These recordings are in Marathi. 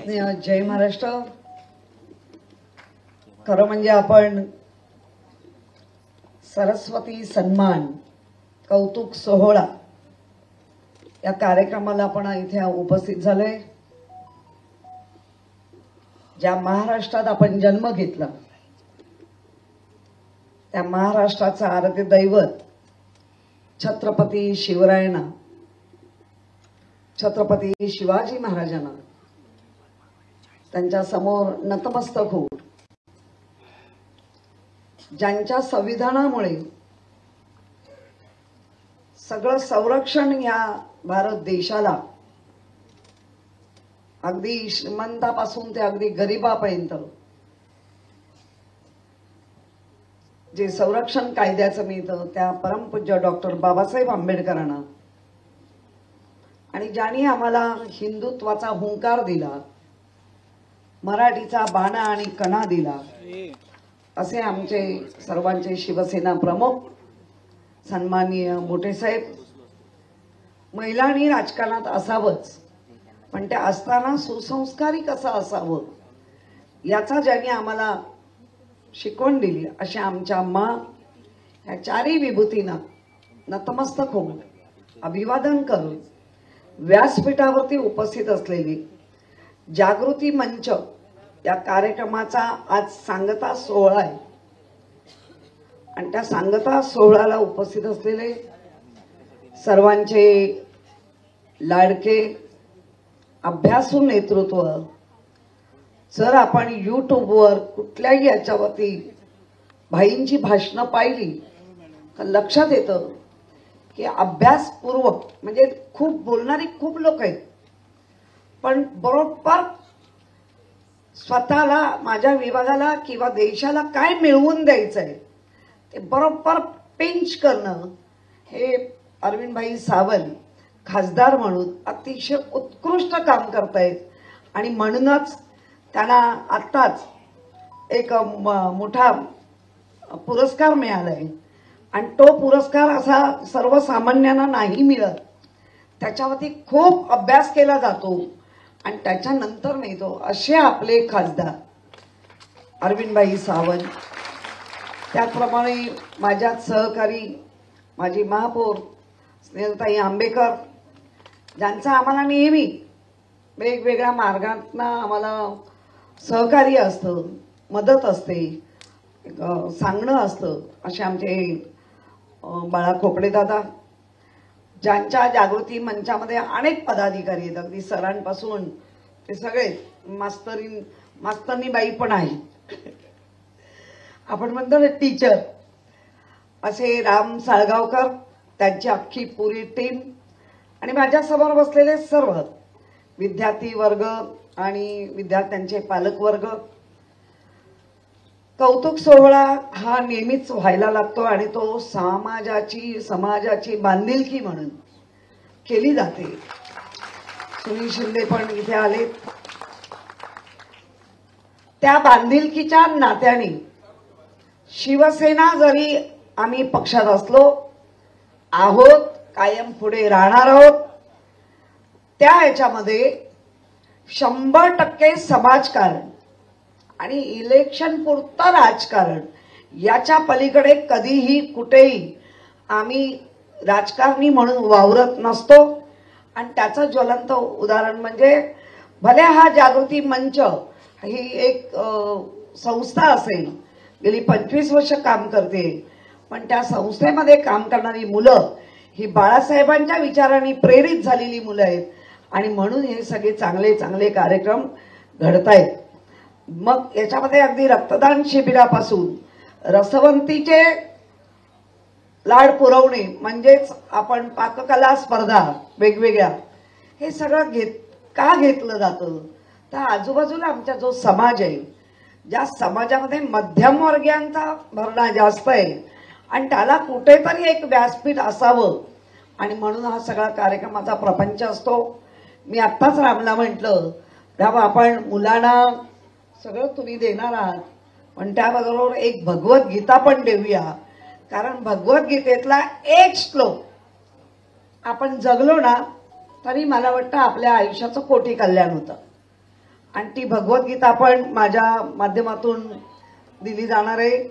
जय महाराष्ट्र। खरं म्हणजे आपण सरस्वती सन्मान कौतुक सोहळा या कार्यक्रमाला आपण इथे उपस्थित झालोय। ज्या महाराष्ट्रात आपण जन्म घेतला त्या महाराष्ट्राचा आराध्य दैवत छत्रपती शिवरायांना, छत्रपती शिवाजी महाराजांना त्यांच्या समोर नतमस्तक होऊन ज्यांच्या संविधानामुळे सगळं संरक्षण या भारत देशाला अगदी श्रीमंतापासून ते अगदी गरिबापर्यंत जे संरक्षण कायद्याचं मिळतं त्या परमपूज्य डॉक्टर बाबासाहेब आंबेडकरांना आणि ज्यांनी आम्हाला हिंदुत्वाचा हुंकार दिला, मराठीचा बाणा आणि कणा दिला, असे आमचे सर्वांचे शिवसेना प्रमुख सन्माननीय मोठे साहेब। महिलांनी राजकारणात असावंच, पण त्या असताना सुसंस्कारी कसं असावं याचा ज्यांनी आम्हाला शिकवण दिली अशा आमच्या अम्मा या चारही विभूतींना नतमस्तक होऊन अभिवादन करून व्यासपीठावरती उपस्थित असलेली जागृती मंच या कार्यक्रमाचा आज सांगता सोहळा आहे आणि त्या सांगता सोहळ्याला उपस्थित असलेले सर्वांचे लाडके अभ्यासू नेतृत्व। जर आपण यूट्यूबवर कुठल्याही याच्यावरती भाईंची भाषणं पाहिली तर लक्षात येतं की अभ्यासपूर्वक म्हणजे खूप बोलणारी खूप लोक आहेत, पण बरोबर स्वतःला, माझ्या विभागाला किंवा देशाला काय मिळवून द्यायचंय ते बरोबर पिंच करणं हे अरविंदभाई सावंत खासदार म्हणून अतिशय उत्कृष्ट काम करतायत। आणि म्हणूनच त्यांना आत्ताच एक मोठा पुरस्कार मिळालाय आणि तो पुरस्कार असा सर्वसामान्यांना नाही मिळत, त्याच्यावरती खूप अभ्यास केला जातो आणि त्याच्यानंतर मिळतो। असे आपले खासदार अरविंदभाई सावंत, त्याचप्रमाणे माझ्या सहकारी माझी महापौर स्नेहलताई आंबेकर, ज्यांचा आम्हाला नेहमी वेगवेगळ्या मार्गातनं आम्हाला सहकार्य असतं, मदत असते, सांगणं असतं, असे आमचे बाळा खोपडे दादा, ज्यांच्या जागृती मंचामध्ये अनेक पदाधिकारी आहेत, अगदी सरांपासून ते सगळे मास्तरनी बाई पण आहे, आपण म्हणतो ना टीचर, असे राम साळगावकर, त्यांची अख्खी पुरी टीम आणि माझ्यासमोर बसलेले सर्व विद्यार्थी वर्ग आणि विद्यार्थ्यांचे पालक वर्ग। कौतुक सोहळा हा नेहमीच व्हायला लागतो आणि तो समाजाची बांधिलकी म्हणून केली जाते। सुनील शिंदे पण इथे आले। त्या बांधिलकीच्या नात्याने शिवसेना जरी आम्ही पक्षात असलो आहोत, कायम पुढे राहणार आहोत, त्या याच्यामध्ये 100% समाजकारण आणि इलेक्शन पुरतं राजकारण याच्या पलीकडे कधीही कुठेही आम्ही राजकारणी म्हणून वावरत नसतो। आणि त्याचं ज्वलंत उदाहरण म्हणजे भले हा जागृती मंच ही एक संस्था असेल, गेली 25 वर्ष काम करते, पण त्या संस्थेमध्ये काम करणारी मुलं ही बाळासाहेबांच्या विचारांनी प्रेरित झालेली मुलं आहेत आणि म्हणून हे सगळे चांगले चांगले कार्यक्रम घडतायत। मग याच्यामध्ये अगदी रक्तदान शिबिरापासून रसवंतीचे लाड पुरवणे, म्हणजेच आपण पाककला स्पर्धा वेगवेगळ्या, हे सगळं का घेतलं जातं तर आजूबाजूला आमचा जो समाज आहे, ज्या समाजामध्ये मध्यमवर्गीयांचा भरणा जास्त आहे आणि त्याला कुठेतरी एक व्यासपीठ असावं आणि म्हणून हा सगळा कार्यक्रमाचा प्रपंच असतो। मी आत्ताच रामला म्हटलं राम, आपण मुलांना सगळं तुम्ही देणार आहात, पण त्याबरोबर एक भगवद्गीता पण देऊया, कारण भगवद्गीतेतला एक श्लोक आपण जगलो ना तरी मला वाटतं आपल्या आयुष्याचं कोटी कल्याण होतं। आणि ती भगवद्गीता पण माझ्या माध्यमातून दिली जाणार आहे.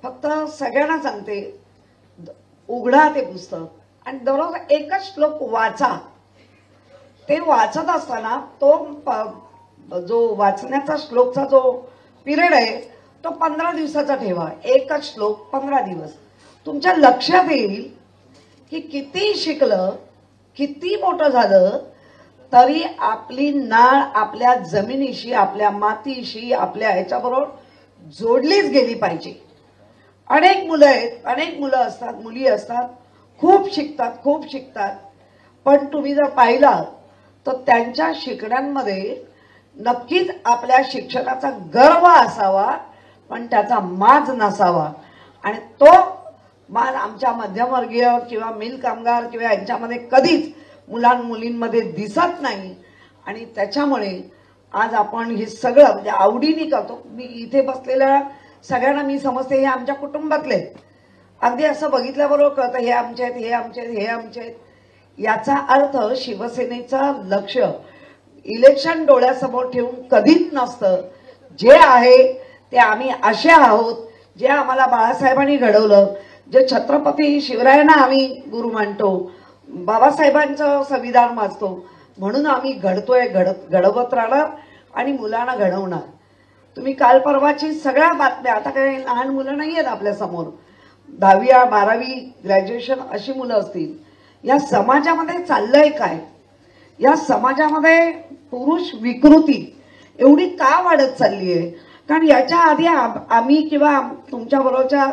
फक्त सगळ्यांना सांगते, उघडा ते पुस्तक आणि दररोज एकच श्लोक वाचा. ते वाचत असताना तो जो वाचण्याचा श्लोकचा जो पिरियड आहे तो 15 दिवसाचा ठेवा. एकच श्लोक 15 दिवस तुमच्या लक्षात येईल की किती शिकलं, किती मोठं झालं तरी आपली नाळ आपल्या जमिनीशी, आपल्या मातीशी, आपल्या ह्याच्याबरोबर जोडलीच गेली पाहिजे. अनेक मुलं आहेत, अनेक मुलं असतात, मुली असतात, खूप शिकतात, पण तुम्ही जर पाहिलं तर त्यांच्या शिकण्यांमध्ये नक्कीच आपल्या शिक्षणाचा गर्व असावा, पण त्याचा माज नसावा. आणि तो माज आमच्या मध्यमवर्गीय किंवा मिल कामगार किंवा यांच्यामध्ये कधीच मुलांमुलींमध्ये दिसत नाही. आणि त्याच्यामुळे आज आपण हे सगळं म्हणजे आवडीने करतो. मी इथे बसलेल्या सगळ्यांना मी समजते हे आमच्या कुटुंबातले, अगदी असं बघितल्याबरोबर कळतं हे आमचे आहेत, हे आमचे आहेत, हे आमचे आहेत. याचा अर्थ शिवसेनेचं लक्ष इलेक्शन डोळ्यासमोर ठेवून कधीच नसतं. जे आहे ते आम्ही असे आहोत जे आम्हाला बाळासाहेबांनी घडवलं, जे छत्रपती शिवरायांना आम्ही गुरु मानतो, बाबासाहेबांचं संविधान वाचतो, म्हणून आम्ही घडतोय, घडवत राहणार आणि मुलांना घडवणार. तुम्ही काल परवाची सगळ्या बातम्या, आता काही लहान मुलं नाही आहेत आपल्या समोर, 10वी 12वी ग्रॅज्युएशन अशी मुलं असतील. या समाजामध्ये चाललंय काय? या समाजामध्ये पुरुष विकृती एवढी का वाढत चालली आहे? कारण याच्या आधी आम्ही किंवा तुमच्या बरोबरच्या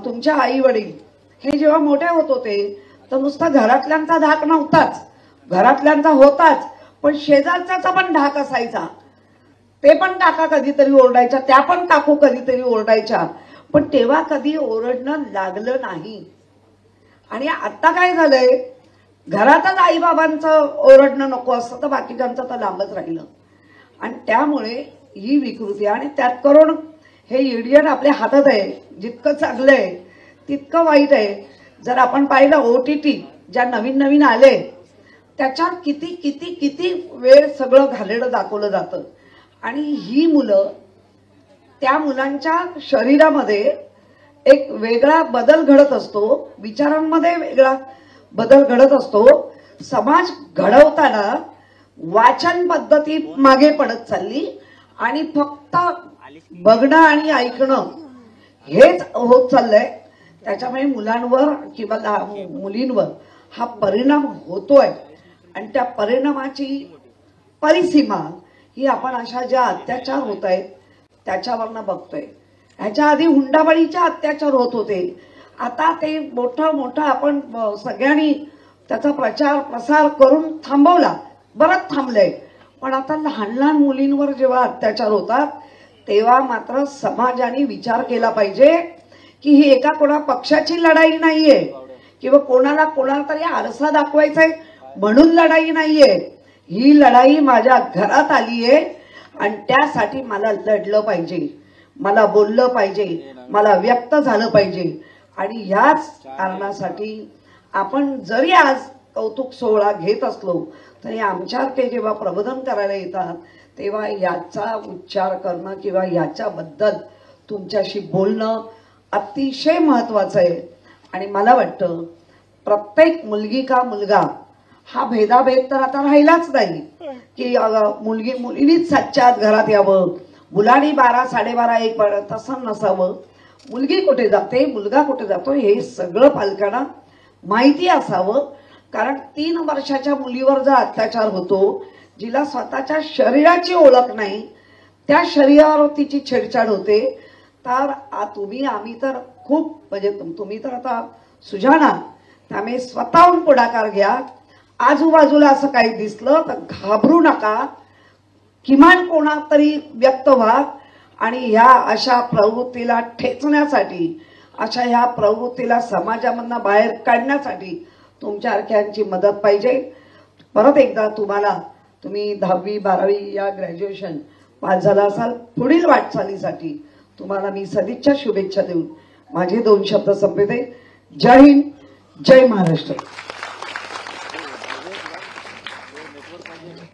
तुमच्या आई वडील हे जेव्हा मोठे होत होते तर नुसतं घरातल्यांचा धाक नव्हताच, घरातल्यांचा होताच, पण शेजारच्याचा पण धाक असायचा. ते पण काका कधीतरी ओरडायच्या, त्या पण काकू कधीतरी ओरडायच्या, पण तेव्हा कधी ओरडणं लागलं नाही. आणि आता काय झालंय, घरातच आईबाबांचं ओरडणं नको असतं तर बाकीच्यांचं तर लांबच राहिलं. आणि त्यामुळे ही विकृती, आणि त्यात करून हे इडियट आपल्या हातात आहे. जितकं चांगलं आहे तितकं वाईट आहे. जर आपण पाहिलं OTT ज्या नवीन नवीन आले त्याच्यात किती किती किती वेळ सगळं घालेलं दाखवलं जातं. आणि ही मुलं, त्या मुलांच्या शरीरामध्ये एक वेगळा बदल घडत असतो, विचारांमध्ये वेगळा बदल घडत असतो. समाज घडवताना वाचन पद्धती मागे पडत चालली आणि फक्त बघणं आणि ऐकणं हेच होत चाललंय. त्याच्यामुळे मुलांवर किंवा मुलींवर हा परिणाम होतोय. आणि त्या परिणामाची परिसीमा ही आपण अशा ज्या अत्याचार होत आहेत त्याच्यावरनं बघतोय. ह्याच्या आधी हुंडाबळीचे अत्याचार होत होते, आता ते मोठं आपण सगळ्यांनी त्याचा प्रचार प्रसार करून थांबवला, बरंच थांबलंय. पण आता लहान लहान मुलींवर जेव्हा अत्याचार होतात तेव्हा मात्र समाजाने विचार केला पाहिजे की ही एका कोणा पक्षाची लढाई नाहीये किंवा कोणाला तरी आरसा दाखवायचाय म्हणून लढाई नाहीये. ही लढाई माझ्या घरात आलीये आणि त्यासाठी मला लढलं पाहिजे, मला बोललं पाहिजे, मला व्यक्त झालं पाहिजे. आणि याच कारणासाठी आपण जरी आज कौतुक सोहळा घेत असलो तरी आमच्यासारखे जेव्हा प्रबोधन करायला येतात तेव्हा याचा उच्चार करणं किंवा याच्याबद्दल तुमच्याशी बोलणं अतिशय महत्वाचं आहे. आणि मला वाटतं प्रत्येक मुलगी का मुलगा हा भेदाभेद तर आता राहिलाच नाही की मुलीनीच 7च्या आत घरात यावं, मुलांनी 12, 12:30, 1 तसं नसावं. मुलगी कुठे जाते, मुलगा कुठे जातो हे सगळं पालकांना माहिती असावं. कारण 3 वर्षाच्या मुलीवर जर अत्याचार होतो, जिला स्वतःच्या शरीराची ओळख नाही, त्या शरीरावर तिची छेडछाड होते, तर आम्ही तर खूप म्हणजे तुम्ही तर आता सुजाण आहात, त्यामुळे स्वतःहून पुढाकार घ्या. आजूबाजूला असं काही दिसलं तर घाबरू नका, किमान कोणातरी व्यक्त व्हा आणि ह्या अशा प्रवृत्तीला ठेचण्यासाठी, अशा ह्या प्रवृत्तीला समाजामधनं बाहेर काढण्यासाठी तुमच्यासारख्यांची मदत पाहिजे. परत एकदा तुम्ही 10वी 12वी या ग्रॅज्युएशन पास झाला असाल, पुढील वाटचालीसाठी तुम्हाला मी सदिच्छा शुभेच्छा देऊन माझे 2 शब्द संपवते. जय हिंद, जय महाराष्ट्र.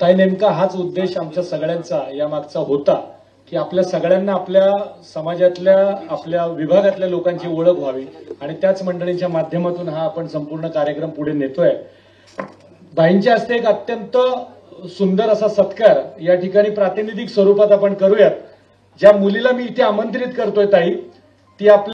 ताई, नेमका हाच उद्देश आमच्या सगळ्यांचा यामागचा होता की आपल्या सगळ्यांना आपल्या समाजातल्या आपल्या विभागातल्या लोकांची ओळख व्हावी आणि त्याच मंडळींच्या माध्यमातून हा आपण संपूर्ण कार्यक्रम पुढे नेतोय। ताईंच्या हस्ते एक अत्यंत सुंदर असा सत्कार या ठिकाणी प्रातिनिधिक स्वरूपात आपण करूयात। ज्या मुलीला मी इथे आमंत्रित करतोय ताई, ती आपल्या